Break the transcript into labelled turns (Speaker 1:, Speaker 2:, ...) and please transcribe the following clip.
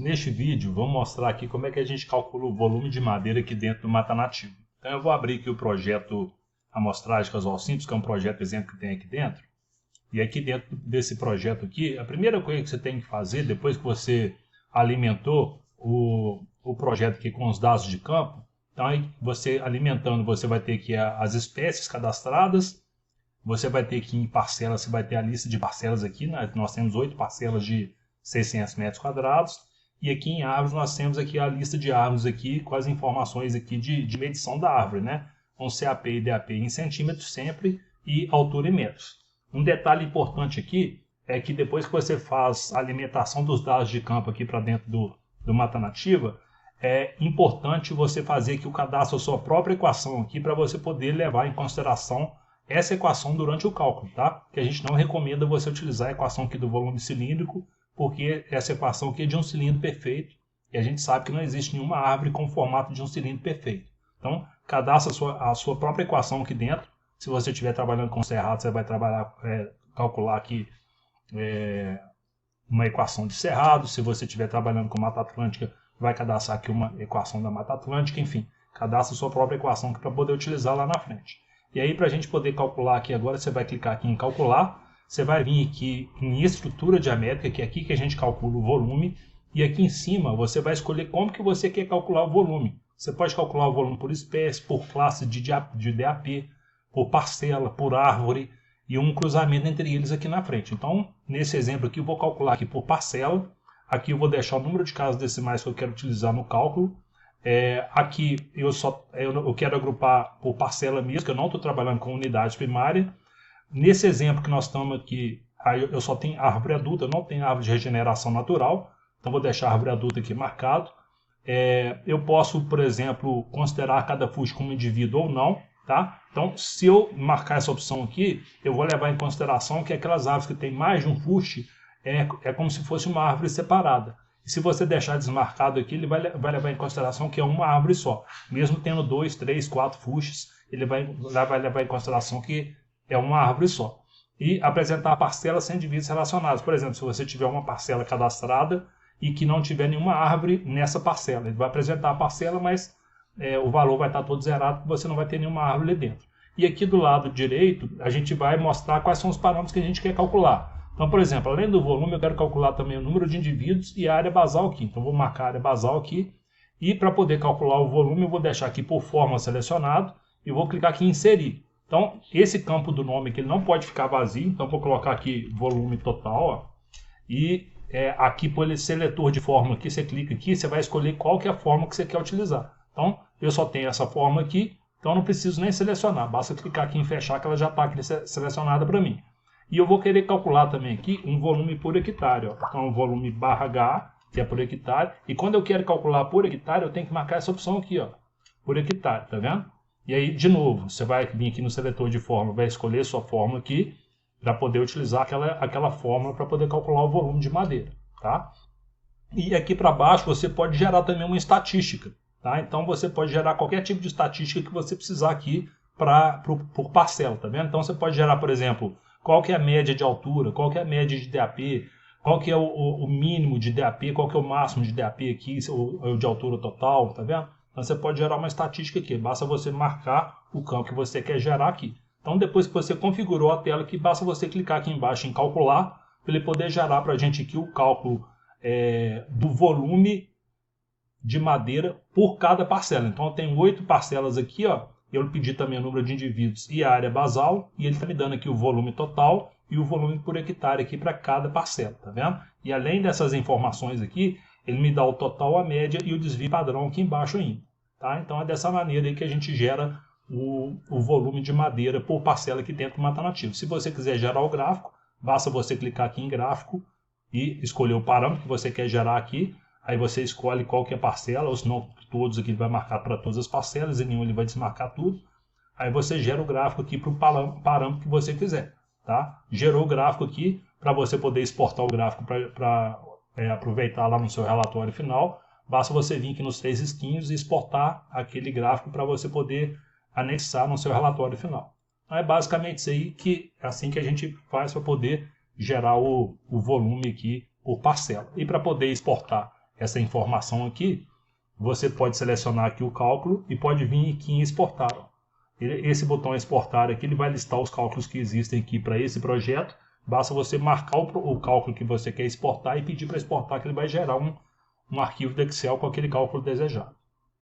Speaker 1: neste vídeo vamos mostrar aqui como é que a gente calcula o volume de madeira aqui dentro do Mata Nativa. Então eu vou abrir aqui o projeto Amostragem Casual Simples, que é um projeto exemplo que tem aqui dentro. E aqui dentro desse projeto aqui, a primeira coisa que você tem que fazer, depois que você alimentou o projeto aqui com os dados de campo, então aí você alimentando, você vai ter aqui as espécies cadastradas, você vai ter aqui em parcelas, você vai ter a lista de parcelas aqui, né? Nós temos 8 parcelas de 600 metros quadrados, e aqui em árvores nós temos aqui a lista de árvores aqui, com as informações aqui de medição da árvore, né? Com CAP e DAP em centímetros sempre, e altura em metros. Um detalhe importante aqui é que depois que você faz a alimentação dos dados de campo aqui para dentro do Mata Nativa, é importante você fazer aqui o cadastro da sua própria equação aqui para você poder levar em consideração essa equação durante o cálculo, tá? Que a gente não recomenda você utilizar a equação aqui do volume cilíndrico, porque essa equação aqui é de um cilindro perfeito, e a gente sabe que não existe nenhuma árvore com o formato de um cilindro perfeito. Então, cadastre a sua própria equação aqui dentro. Se você estiver trabalhando com cerrado, você vai calcular aqui uma equação de cerrado. Se você estiver trabalhando com Mata Atlântica, vai cadastrar aqui uma equação da Mata Atlântica. Enfim, cadastre a sua própria equação para poder utilizar lá na frente. E aí, para a gente poder calcular aqui agora, você vai clicar aqui em calcular. Você vai vir aqui em estrutura diamétrica, que é aqui que a gente calcula o volume. E aqui em cima, você vai escolher como que você quer calcular o volume. Você pode calcular o volume por espécie, por classe de DAP, por parcela, por árvore, e um cruzamento entre eles aqui na frente. Então, nesse exemplo aqui, eu vou calcular aqui por parcela. Aqui eu vou deixar o número de casas decimais que eu quero utilizar no cálculo. Aqui eu quero agrupar por parcela mesmo, que eu não estou trabalhando com unidade primária. Nesse exemplo que nós estamos aqui, eu só tenho árvore adulta, eu não tenho árvore de regeneração natural. Então, vou deixar a árvore adulta aqui marcado. Eu posso, por exemplo, considerar cada fuste como indivíduo ou não. Tá? Então, se eu marcar essa opção aqui, eu vou levar em consideração que aquelas árvores que têm mais de um fuste é como se fosse uma árvore separada. E se você deixar desmarcado aqui, ele vai levar em consideração que é uma árvore só. Mesmo tendo 2, 3, 4 fustes, ele vai levar em consideração que é uma árvore só. E apresentar parcelas sem indivíduos relacionados. Por exemplo, se você tiver uma parcela cadastrada e que não tiver nenhuma árvore nessa parcela, ele vai apresentar a parcela, mas o valor vai estar todo zerado, porque você não vai ter nenhuma árvore ali dentro. E aqui do lado direito, a gente vai mostrar quais são os parâmetros que a gente quer calcular. Então, por exemplo, além do volume, eu quero calcular também o número de indivíduos e a área basal aqui. Então, vou marcar a área basal aqui. E para poder calcular o volume, eu vou deixar aqui por fórmula selecionado e vou clicar aqui em inserir. Então, esse campo do nome aqui ele não pode ficar vazio. Então, vou colocar aqui volume total. Ó, e aqui por esse seletor de fórmula aqui, você clica aqui, você vai escolher qual que é a fórmula que você quer utilizar. Então, eu só tenho essa forma aqui, então não preciso nem selecionar. Basta clicar aqui em fechar que ela já está aqui selecionada para mim. E eu vou querer calcular também aqui um volume por hectare. Ó. Então, o volume /H, que é por hectare. E quando eu quero calcular por hectare, eu tenho que marcar essa opção aqui, ó, por hectare, tá vendo? E aí, de novo, você vai vir aqui no seletor de fórmula, vai escolher sua fórmula aqui, para poder utilizar aquela fórmula para poder calcular o volume de madeira, tá? E aqui para baixo você pode gerar também uma estatística. Tá? Então você pode gerar qualquer tipo de estatística que você precisar aqui por parcela, tá vendo? Então você pode gerar, por exemplo, qual que é a média de altura, qual que é a média de DAP, qual que é o mínimo de DAP, qual que é o máximo de DAP aqui, ou de altura total, tá vendo? Então você pode gerar uma estatística aqui, basta você marcar o campo que você quer gerar aqui. Então depois que você configurou a tela aqui, basta você clicar aqui embaixo em calcular, para ele poder gerar para a gente aqui o cálculo do volume de madeira por cada parcela. Então eu tenho 8 parcelas aqui, ó. Eu pedi também o número de indivíduos e a área basal, e ele está me dando aqui o volume total e o volume por hectare aqui para cada parcela, tá vendo? E além dessas informações aqui, ele me dá o total, a média e o desvio padrão aqui embaixo ainda, tá? Então é dessa maneira aí que a gente gera o volume de madeira por parcela aqui dentro do Mata Nativa. Se você quiser gerar o gráfico, basta você clicar aqui em gráfico e escolher o parâmetro que você quer gerar aqui. Aí você escolhe qual que é a parcela, ou se não todos aqui ele vai marcar para todas as parcelas, e nenhum ele vai desmarcar tudo. Aí você gera o gráfico aqui para o parâmetro que você quiser. Tá? Gerou o gráfico aqui, para você poder exportar o gráfico para aproveitar lá no seu relatório final. Basta você vir aqui nos 3 risquinhos e exportar aquele gráfico para você poder anexar no seu relatório final. Então é basicamente isso aí assim que a gente faz para poder gerar o volume aqui por parcela. E para poder exportar essa informação aqui, você pode selecionar aqui o cálculo e pode vir aqui em exportar. Ó. Esse botão exportar aqui, ele vai listar os cálculos que existem aqui para esse projeto. Basta você marcar o cálculo que você quer exportar e pedir para exportar, que ele vai gerar um arquivo do Excel com aquele cálculo desejado.